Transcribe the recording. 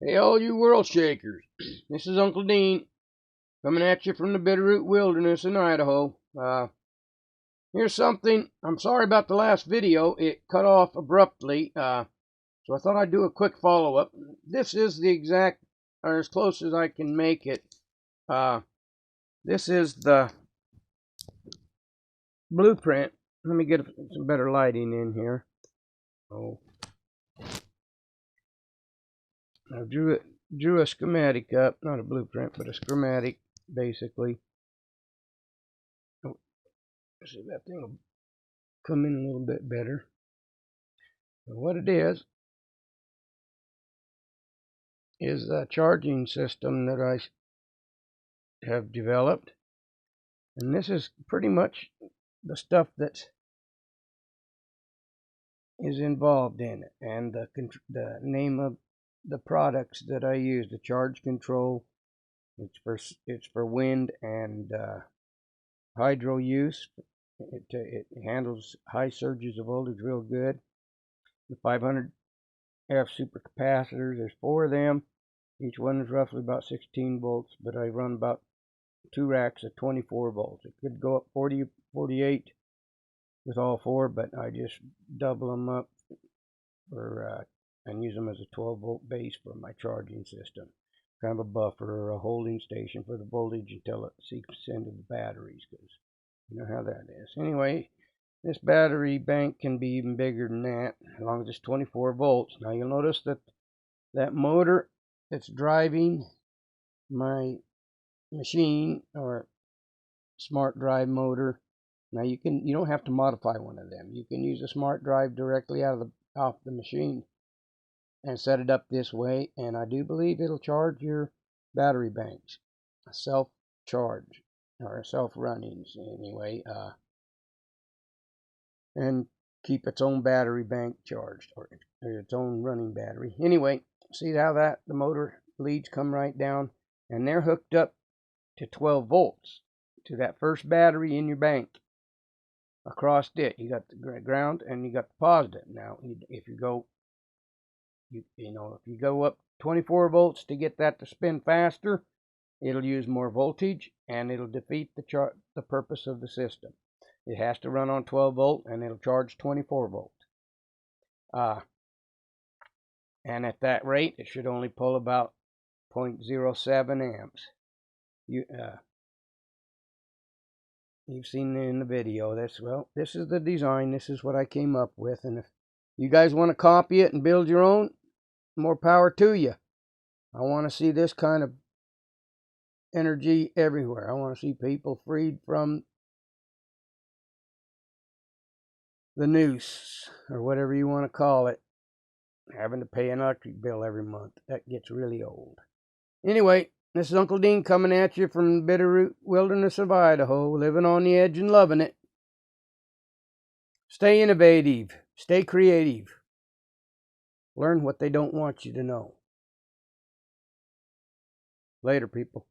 Hey, all you world shakers. This is Uncle Dean coming at you from the Bitterroot Wilderness in Idaho. Here's something. I'm sorry about the last video. It cut off abruptly, so I thought I'd do a quick follow-up. This is the exact, or as close as I can make it. This is the blueprint. Let me get some better lighting in here. I drew a schematic up, not a blueprint, but a schematic, basically. See if that thing will come in a little bit better. And what it is a charging system that I have developed. And this is pretty much the stuff that is involved in it. And the name of the products that I use, the charge control, it's for wind and hydro use. It handles high surges of voltage real good. The 500 F supercapacitors, there's 4 of them. Each one is roughly about 16 volts, but I run about 2 racks of 24 volts. It could go up 40, 48 with all 4, but I just double them up and use them as a 12-volt base for my charging system. Kind of a buffer or a holding station for the voltage until it seeps into the batteries, because you know how that is. Anyway, this battery bank can be even bigger than that, as long as it's 24 volts. Now you'll notice that that motor that's driving my machine, or smart drive motor. Now you don't have to modify one of them. You can use a smart drive directly off the machine and set it up this way, and I do believe it'll charge your battery banks, self-charge or self-runnings anyway, and keep its own battery bank charged, or its own running battery. Anyway, see how the motor leads come right down, and they're hooked up to 12 volts to that first battery in your bank. Across it, you got the ground and you got the positive. Now, if you go, if you go up 24 volts to get that to spin faster, it'll use more voltage and it'll defeat the purpose of the system. It has to run on 12 volt and it'll charge 24 volt. And at that rate, it should only pull about 0.07 amps. You've seen it in the video. This is the design. This is what I came up with. And if you guys want to copy it and build your own, more power to you. I want to see this kind of energy everywhere. I want to see people freed from the noose, or whatever you want to call it, having to pay an electric bill every month. That gets really old. Anyway, this is Uncle Dean coming at you from the Bitterroot Wilderness of Idaho, living on the edge and loving it. Stay innovative. Stay creative. Learn what they don't want you to know. Later, people.